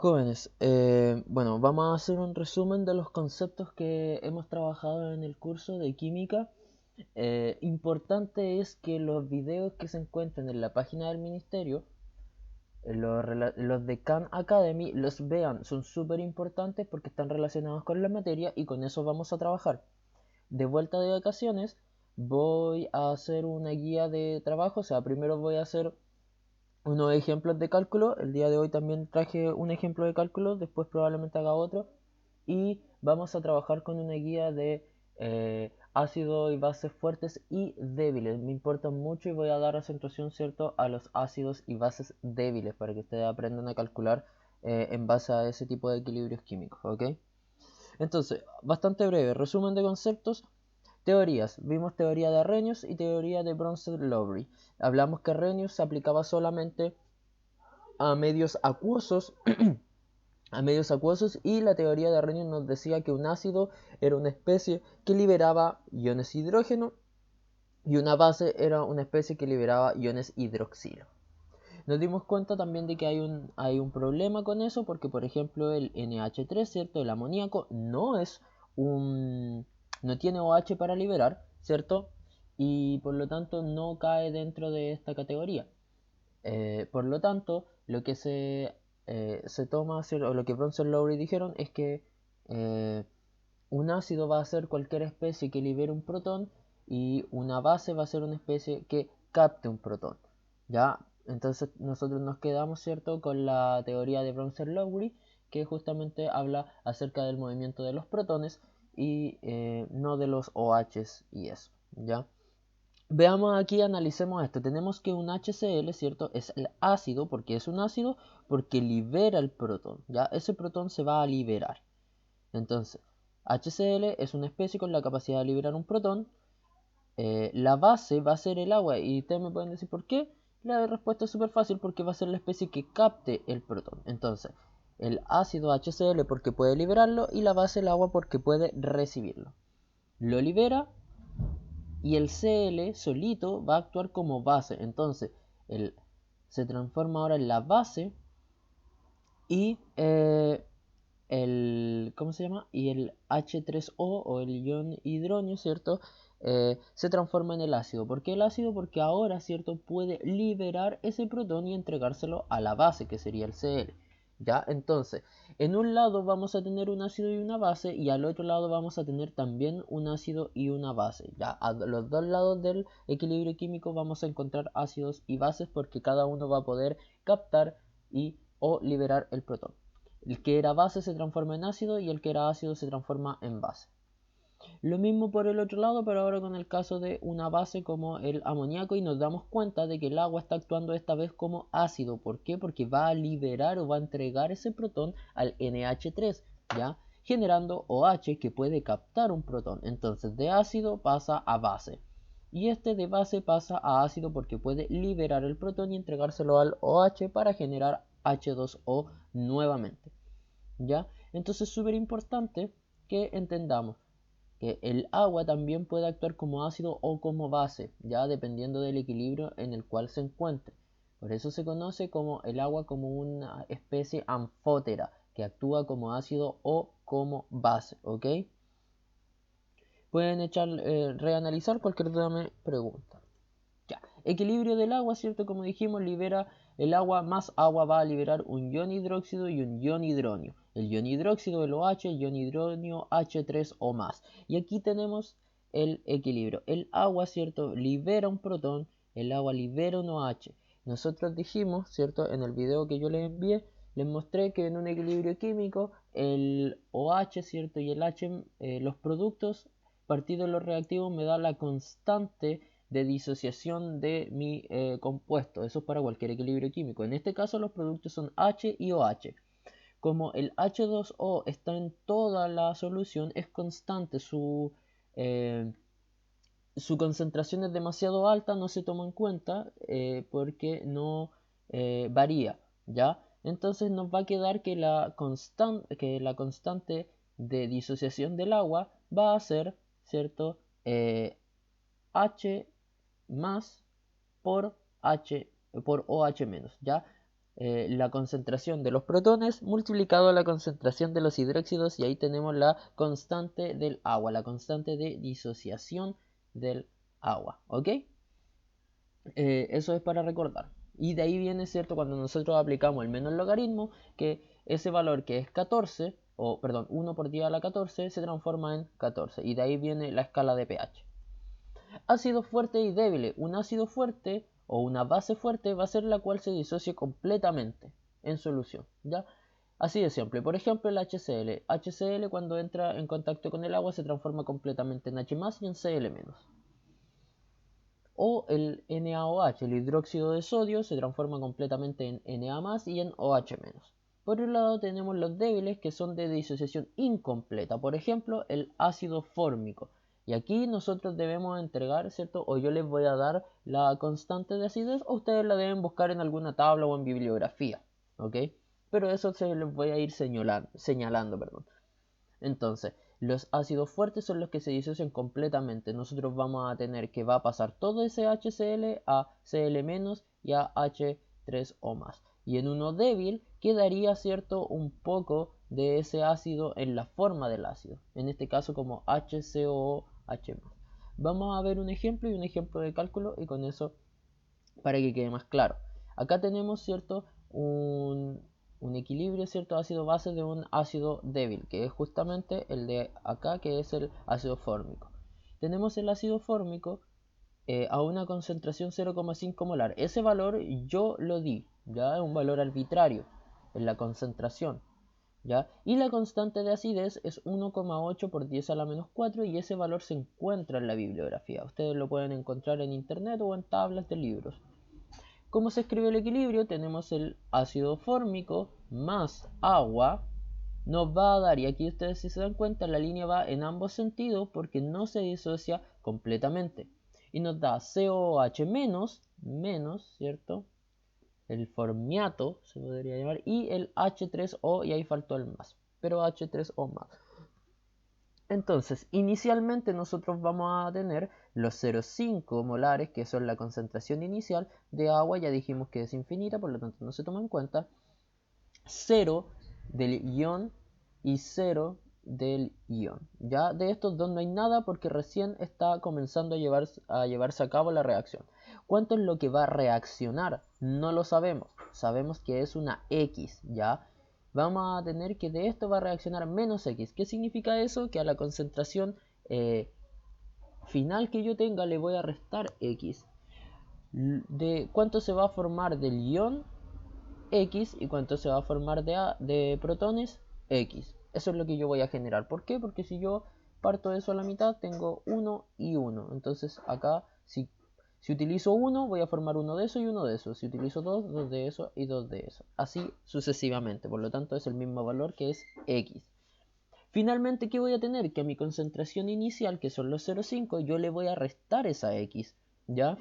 Jóvenes, bueno, vamos a hacer un resumen de los conceptos que hemos trabajado en el curso de química. Importante es que los videos que se encuentren en la página del ministerio, los de Khan Academy, los vean, son súper importantes porque están relacionados con la materia y con eso vamos a trabajar. De vuelta de vacaciones, voy a hacer una guía de trabajo, o sea, primero voy a hacer unos ejemplos de cálculo. El día de hoy también traje un ejemplo de cálculo, después probablemente haga otro. Y vamos a trabajar con una guía de ácidos y bases fuertes y débiles. Me importan mucho y voy a dar acentuación, ¿cierto?, a los ácidos y bases débiles para que ustedes aprendan a calcular en base a ese tipo de equilibrios químicos, ¿ok? Entonces, bastante breve, resumen de conceptos. Teorías. Vimos teoría de Arrhenius y teoría de Bronsted-Lowry. Hablamos que Arrhenius se aplicaba solamente a medios acuosos y la teoría de Arrhenius nos decía que un ácido era una especie que liberaba iones hidrógeno y una base era una especie que liberaba iones hidroxilo. Nos dimos cuenta también de que hay un problema con eso porque, por ejemplo, el NH3, ¿cierto? El amoníaco no tiene OH para liberar, ¿cierto? Y por lo tanto no cae dentro de esta categoría. Por lo tanto, lo que se toma, o lo que Bronson y Lowry dijeron es que eh, un ácido va a ser cualquier especie que libere un protón y una base va a ser una especie que capte un protón. ¿Ya? Entonces nosotros nos quedamos, ¿cierto?, con la teoría de Bronson-Lowry, que justamente habla acerca del movimiento de los protones y no de los OHs y eso, ¿ya? Veamos aquí, analicemos esto. Tenemos que un HCl, ¿cierto? Es el ácido, porque es un ácido, porque libera el protón, ¿ya? Ese protón se va a liberar. Entonces, HCl es una especie con la capacidad de liberar un protón. La base va a ser el agua. Y ustedes me pueden decir por qué. La respuesta es súper fácil, porque va a ser la especie que capte el protón. Entonces, el ácido HCl porque puede liberarlo y la base el agua porque puede recibirlo. Lo libera y el Cl solito va a actuar como base. Entonces, se transforma ahora en la base y ¿cómo se llama? Y el H3O o el ion hidronio, ¿cierto? Se transforma en el ácido. ¿Por qué el ácido? Porque ahora, ¿cierto?, puede liberar ese protón y entregárselo a la base, que sería el Cl. ¿Ya? Entonces, en un lado vamos a tener un ácido y una base, y al otro lado vamos a tener también un ácido y una base. ¿Ya? A los dos lados del equilibrio químico vamos a encontrar ácidos y bases porque cada uno va a poder captar y o liberar el protón. El que era base se transforma en ácido y el que era ácido se transforma en base. Lo mismo por el otro lado, pero ahora con el caso de una base como el amoníaco, y nos damos cuenta de que el agua está actuando esta vez como ácido. ¿Por qué? Porque va a liberar o va a entregar ese protón al NH3, ¿ya? Generando OH que puede captar un protón. Entonces de ácido pasa a base. Y este de base pasa a ácido porque puede liberar el protón y entregárselo al OH para generar H2O nuevamente. ¿Ya? Entonces es súper importante que entendamos que el agua también puede actuar como ácido o como base, ya dependiendo del equilibrio en el cual se encuentre. Por eso se conoce como el agua como una especie anfótera que actúa como ácido o como base, ¿ok? Pueden reanalizar, cualquier duda me pregunta. Ya. Equilibrio del agua, ¿cierto? Como dijimos, libera el agua, más agua va a liberar un ion hidróxido y un ion hidronio. El ion hidróxido, el OH, el ion hidronio, H3 o más. Y aquí tenemos el equilibrio. El agua, ¿cierto?, libera un protón, el agua libera un OH. Nosotros dijimos, ¿cierto?, en el video que yo les envié, les mostré que en un equilibrio químico el OH, ¿cierto?, y el H, los productos partidos de los reactivos me da la constante de disociación de mi compuesto. Eso es para cualquier equilibrio químico. En este caso los productos son H y OH. Como el H2O está en toda la solución, es constante. Su concentración es demasiado alta, no se toma en cuenta porque no varía, ¿ya? Entonces nos va a quedar que la constante de disociación del agua va a ser, ¿cierto? H más por OH menos, ¿ya? la concentración de los protones multiplicado a la concentración de los hidróxidos, y ahí tenemos la constante del agua, la constante de disociación del agua, ¿ok? Eso es para recordar. Y de ahí viene, ¿cierto? Cuando nosotros aplicamos el menos logaritmo, que ese valor que es 14, o perdón, 1 por 10 a la 14, se transforma en 14. Y de ahí viene la escala de pH. Ácido fuerte y débil. Un ácido fuerte o una base fuerte va a ser la cual se disocie completamente en solución, ¿ya? Así de simple. Por ejemplo, el HCl. HCl cuando entra en contacto con el agua se transforma completamente en H+, y en Cl-. O el NaOH, el hidróxido de sodio, se transforma completamente en Na+, y en OH-. Por un lado tenemos los débiles, que son de disociación incompleta. Por ejemplo, el ácido fórmico. Y aquí nosotros debemos entregar, ¿cierto? O yo les voy a dar la constante de acidez, o ustedes la deben buscar en alguna tabla o en bibliografía, ¿ok? Pero eso se les voy a ir señalando, perdón. Entonces, los ácidos fuertes son los que se disocian completamente. Nosotros vamos a tener que va a pasar todo ese HCl a Cl- y a H3O+. Y en uno débil quedaría, ¿cierto?, un poco de ese ácido en la forma del ácido. En este caso como HCOOH+. Vamos a ver un ejemplo y un ejemplo de cálculo, y con eso para que quede más claro. Acá tenemos, ¿cierto?, un equilibrio, ¿cierto?, ácido-base de un ácido débil, que es justamente el de acá, que es el ácido fórmico. Tenemos el ácido fórmico a una concentración 0,5 molar. Ese valor yo lo di, ya es un valor arbitrario en la concentración, ¿ya? Y la constante de acidez es 1,8 por 10 a la menos 4, y ese valor se encuentra en la bibliografía. Ustedes lo pueden encontrar en internet o en tablas de libros. ¿Cómo se escribe el equilibrio? Tenemos el ácido fórmico más agua nos va a dar, y aquí ustedes si se dan cuenta la línea va en ambos sentidos porque no se disocia completamente, y nos da COH menos, ¿cierto? El formiato se podría llamar, y el H3O, y ahí faltó el más, pero H3O más. Entonces, inicialmente nosotros vamos a tener los 0,5 molares, que son la concentración inicial de agua. Ya dijimos que es infinita, por lo tanto no se toma en cuenta. 0 del ion y 0 del ion. Ya de estos dos no hay nada porque recién está comenzando a llevarse a cabo la reacción. ¿Cuánto es lo que va a reaccionar? No lo sabemos. Sabemos que es una X, ¿ya? Vamos a tener que de esto va a reaccionar menos X. ¿Qué significa eso? Que a la concentración final que yo tenga le voy a restar X. ¿De cuánto se va a formar del ion? X. ¿Y cuánto se va a formar de protones? X. Eso es lo que yo voy a generar. ¿Por qué? Porque si yo parto eso a la mitad, tengo 1 y 1. Entonces acá, si utilizo 1, voy a formar uno de eso y uno de eso. Si utilizo 2, 2 de eso y 2 de eso. Así sucesivamente. Por lo tanto, es el mismo valor, que es X. Finalmente, ¿qué voy a tener? Que a mi concentración inicial, que son los 0,5, yo le voy a restar esa X, ¿ya?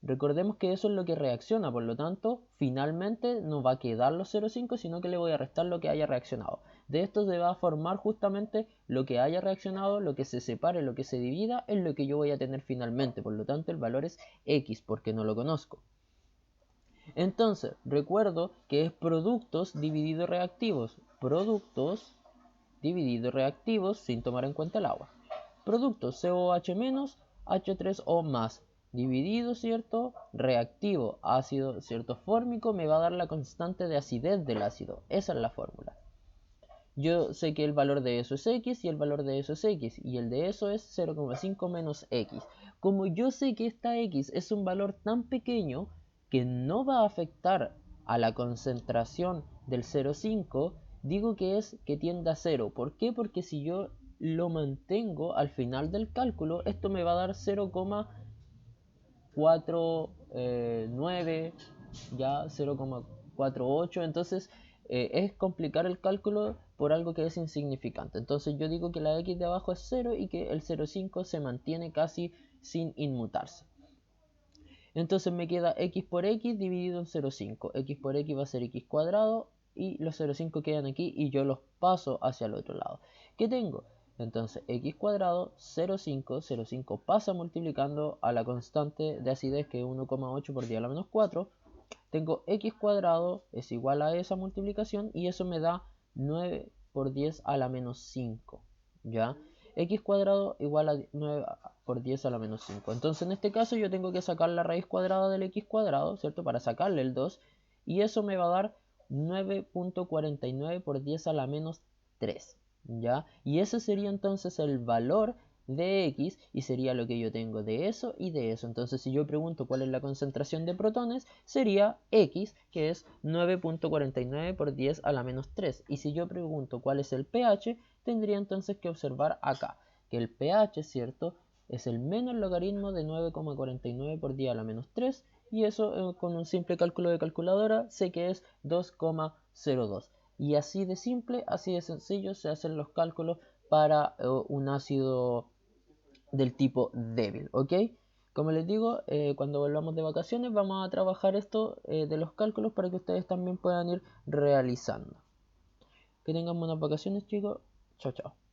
Recordemos que eso es lo que reacciona, por lo tanto, finalmente no va a quedar los 0,5, sino que le voy a restar lo que haya reaccionado. De esto se va a formar justamente lo que haya reaccionado, lo que se separe, lo que se divida, es lo que yo voy a tener finalmente. Por lo tanto, el valor es X, porque no lo conozco. Entonces, recuerdo que es productos dividido reactivos. Productos dividido reactivos sin tomar en cuenta el agua. Productos COH menos, H3O más, dividido, ¿cierto? Reactivo, ácido, ¿cierto? Fórmico, me va a dar la constante de acidez del ácido. Esa es la fórmula. Yo sé que el valor de eso es X y el valor de eso es X, y el de eso es 0,5 menos X. Como yo sé que esta X es un valor tan pequeño que no va a afectar a la concentración del 0,5, digo que es que tiende a 0. ¿Por qué? Porque si yo lo mantengo al final del cálculo, esto me va a dar 0,49, ya 0,48. Entonces es complicar el cálculo por algo que es insignificante. Entonces yo digo que la X de abajo es 0 y que el 0,5 se mantiene casi sin inmutarse. Entonces me queda X por X dividido en 0,5. X por X va a ser X cuadrado, y los 0,5 quedan aquí y yo los paso hacia el otro lado. ¿Qué tengo? Entonces X cuadrado 0,5, 0,5 pasa multiplicando a la constante de acidez, que es 1,8 por 10 a la menos 4, tengo x cuadrado es igual a esa multiplicación y eso me da 9 por 10 a la menos 5, ¿ya? X cuadrado igual a 9 por 10 a la menos 5. Entonces en este caso yo tengo que sacar la raíz cuadrada del x cuadrado, ¿cierto? Para sacarle el 2 y eso me va a dar 9.49 por 10 a la menos 3, ¿ya? Y ese sería entonces el valor de x y sería lo que yo tengo de eso y de eso. Entonces si yo pregunto cuál es la concentración de protones, sería x, que es 9.49 por 10 a la menos 3. Y si yo pregunto cuál es el pH, tendría entonces que observar acá, que el pH, ¿cierto?, es el menos logaritmo de 9,49 por 10 a la menos 3, y eso con un simple cálculo de calculadora sé que es 2,02. Y así de simple, así de sencillo se hacen los cálculos para un ácido del tipo débil, ¿ok? Como les digo, cuando volvamos de vacaciones vamos a trabajar esto de los cálculos para que ustedes también puedan ir realizando. Que tengan buenas vacaciones, chicos. Chao, chao.